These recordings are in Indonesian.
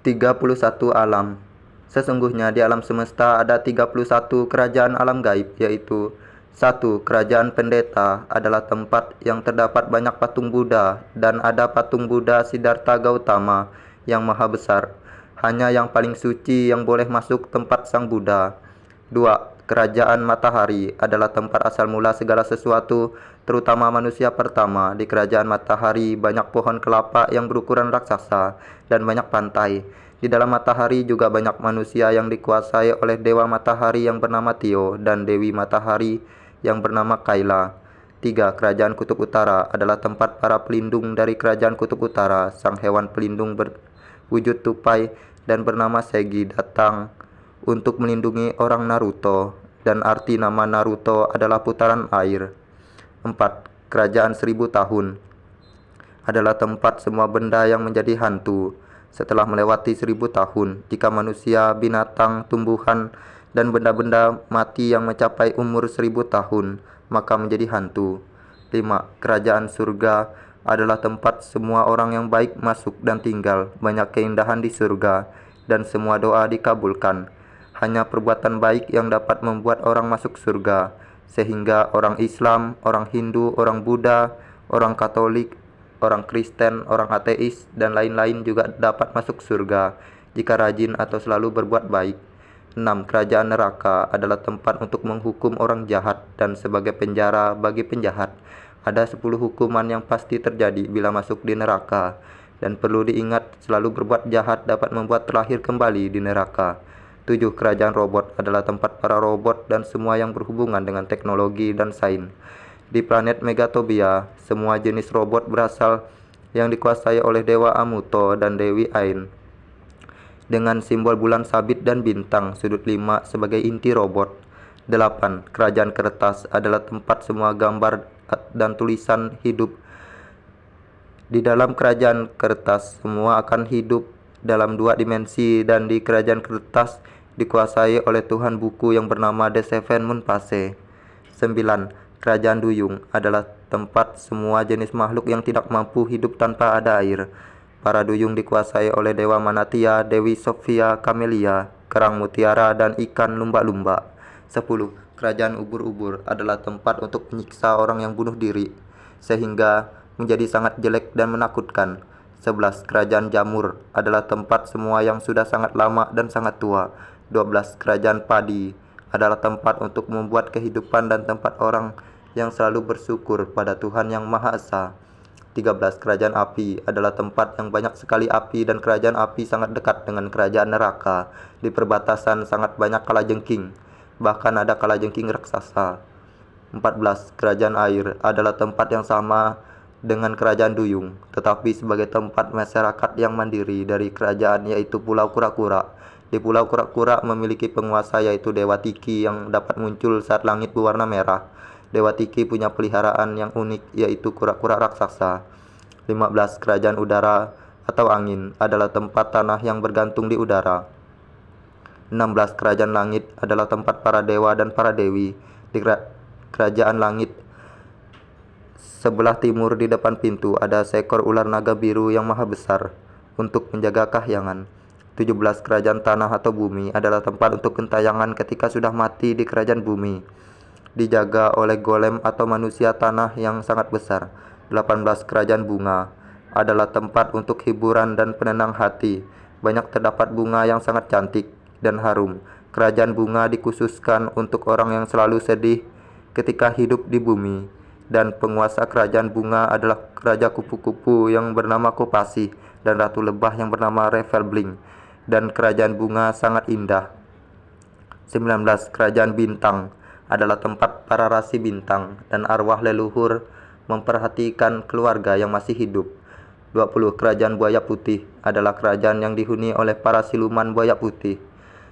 31 alam. Sesungguhnya di alam semesta ada 31 kerajaan alam gaib, yaitu 1. Kerajaan pendeta adalah tempat yang terdapat banyak patung Buddha dan ada patung Buddha Siddhartha Gautama yang maha besar. Hanya yang paling suci yang boleh masuk tempat sang Buddha. 2. Kerajaan matahari adalah tempat asal mula segala sesuatu, terutama manusia pertama. Di kerajaan matahari banyak pohon kelapa yang berukuran raksasa dan banyak pantai. Di dalam matahari juga banyak manusia yang dikuasai oleh dewa matahari yang bernama Tio dan dewi matahari yang bernama Kaila. 3. Kerajaan kutub utara adalah tempat para pelindung dari kerajaan kutub utara. Sang hewan pelindung berwujud tupai dan bernama Segi datang untuk melindungi orang Naruto, dan arti nama Naruto adalah putaran air. 4. Kerajaan 1000 tahun adalah tempat semua benda yang menjadi hantu setelah melewati 1000 tahun. Jika manusia, binatang, tumbuhan, dan benda-benda mati yang mencapai umur 1000 tahun, maka menjadi hantu. 5. Kerajaan surga adalah tempat semua orang yang baik masuk dan tinggal. Banyak keindahan di surga, dan semua doa dikabulkan. Hanya perbuatan baik yang dapat membuat orang masuk surga, sehingga orang Islam, orang Hindu, orang Buddha, orang Katolik, orang Kristen, orang ateis, dan lain-lain juga dapat masuk surga jika rajin atau selalu berbuat baik. 6. Kerajaan neraka adalah tempat untuk menghukum orang jahat dan sebagai penjara bagi penjahat. Ada 10 hukuman yang pasti terjadi bila masuk di neraka, dan perlu diingat selalu berbuat jahat dapat membuat terlahir kembali di neraka. 7. Kerajaan robot adalah tempat para robot dan semua yang berhubungan dengan teknologi dan sains. Di planet Megatopia, semua jenis robot berasal yang dikuasai oleh Dewa Amuto dan Dewi Ain, dengan simbol bulan sabit dan bintang sudut 5 sebagai inti robot. 8. Kerajaan kertas adalah tempat semua gambar dan tulisan hidup. Di dalam kerajaan kertas, semua akan hidup dalam 2 dimensi, dan di kerajaan kertas dikuasai oleh Tuhan buku yang bernama The Seven Moon Phase. 9. Kerajaan duyung adalah tempat semua jenis makhluk yang tidak mampu hidup tanpa ada air. Para duyung dikuasai oleh Dewa Manatia, Dewi Sophia, Camelia, kerang mutiara, dan ikan lumba-lumba. 10. Kerajaan ubur-ubur adalah tempat untuk menyiksa orang yang bunuh diri, sehingga menjadi sangat jelek dan menakutkan. 11. Kerajaan jamur adalah tempat semua yang sudah sangat lama dan sangat tua. 12. Kerajaan padi adalah tempat untuk membuat kehidupan dan tempat orang yang selalu bersyukur pada Tuhan Yang Maha Esa. 13. Kerajaan api adalah tempat yang banyak sekali api, dan kerajaan api sangat dekat dengan kerajaan neraka. Di perbatasan sangat banyak kalajengking, bahkan ada kalajengking raksasa. 14. Kerajaan air adalah tempat yang sama dengan kerajaan duyung, tetapi sebagai tempat masyarakat yang mandiri dari kerajaan, yaitu Pulau Kura-Kura. Di Pulau Kura-Kura memiliki penguasa, yaitu Dewa Tiki yang dapat muncul saat langit berwarna merah. Dewa Tiki punya peliharaan yang unik, yaitu kura-kura raksasa. 15. Kerajaan udara atau angin adalah tempat tanah yang bergantung di udara. 16. Kerajaan langit adalah tempat para dewa dan para dewi. Di kerajaan langit, sebelah timur di depan pintu ada seekor ular naga biru yang maha besar untuk menjaga kahyangan. 17. Kerajaan tanah atau bumi adalah tempat untuk gentayangan ketika sudah mati di kerajaan bumi, dijaga oleh golem atau manusia tanah yang sangat besar. 18. Kerajaan bunga adalah tempat untuk hiburan dan penenang hati. Banyak terdapat bunga yang sangat cantik dan harum. Kerajaan bunga dikhususkan untuk orang yang selalu sedih ketika hidup di bumi, dan penguasa kerajaan bunga adalah Raja Kupu-Kupu yang bernama Kopasi dan Ratu Lebah yang bernama Revelbling, dan kerajaan bunga sangat indah. 19. Kerajaan bintang adalah tempat para rasi bintang dan arwah leluhur memperhatikan keluarga yang masih hidup. 20. Kerajaan buaya putih adalah kerajaan yang dihuni oleh para siluman buaya putih.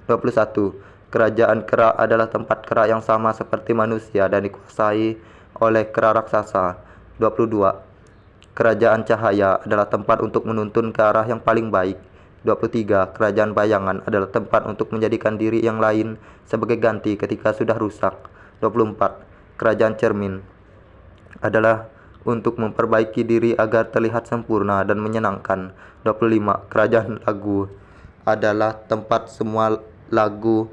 21. Kerajaan kera adalah tempat kera yang sama seperti manusia dan dikuasai oleh kera raksasa. 22. Kerajaan cahaya adalah tempat untuk menuntun ke arah yang paling baik. 23. Kerajaan bayangan adalah tempat untuk menjadikan diri yang lain sebagai ganti ketika sudah rusak. 24. Kerajaan cermin adalah untuk memperbaiki diri agar terlihat sempurna dan menyenangkan. 25. Kerajaan lagu adalah tempat semua lagu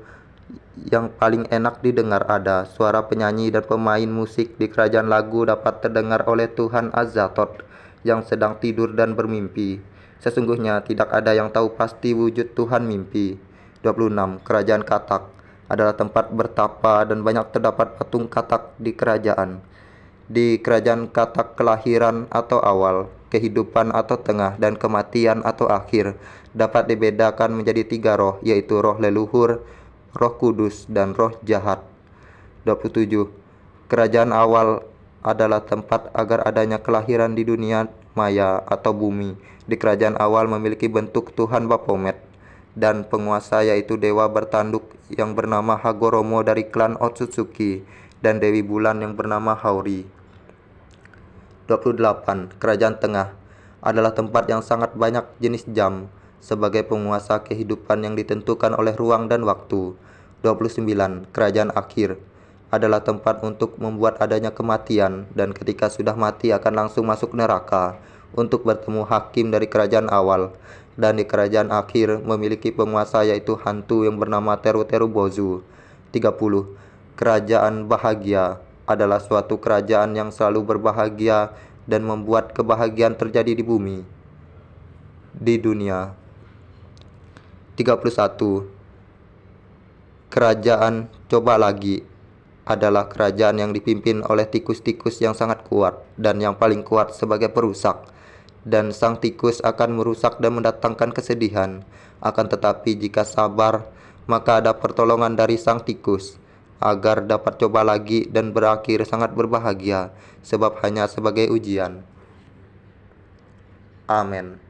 yang paling enak didengar ada. Suara penyanyi dan pemain musik di kerajaan lagu dapat terdengar oleh Tuhan Azathoth yang sedang tidur dan bermimpi. Sesungguhnya tidak ada yang tahu pasti wujud Tuhan mimpi. 26. Kerajaan Katak adalah tempat bertapa dan banyak terdapat patung katak di kerajaan. Di kerajaan Katak kelahiran atau awal, kehidupan atau tengah, dan kematian atau akhir dapat dibedakan menjadi 3 roh, yaitu roh leluhur, roh kudus, dan roh jahat. 27. Kerajaan awal adalah tempat agar adanya kelahiran di dunia maya atau bumi. Di kerajaan awal memiliki bentuk Tuhan Baphomet dan penguasa yaitu dewa bertanduk yang bernama Hagoromo dari klan Otsutsuki dan Dewi Bulan yang bernama Haori. 28. Kerajaan Tengah adalah tempat yang sangat banyak jenis jam sebagai penguasa kehidupan yang ditentukan oleh ruang dan waktu. 29. Kerajaan Akhir adalah tempat untuk membuat adanya kematian dan ketika sudah mati akan langsung masuk neraka untuk bertemu hakim dari kerajaan awal. Dan di kerajaan akhir memiliki penguasa yaitu hantu yang bernama Teru Bozu. 30. Kerajaan Bahagia adalah suatu kerajaan yang selalu berbahagia dan membuat kebahagiaan terjadi di bumi, di dunia. 31. Kerajaan Coba Lagi adalah kerajaan yang dipimpin oleh tikus-tikus yang sangat kuat dan yang paling kuat sebagai perusak. Dan sang tikus akan merusak dan mendatangkan kesedihan. Akan tetapi jika sabar, maka ada pertolongan dari sang tikus agar dapat coba lagi dan berakhir sangat berbahagia, sebab hanya sebagai ujian. Amin.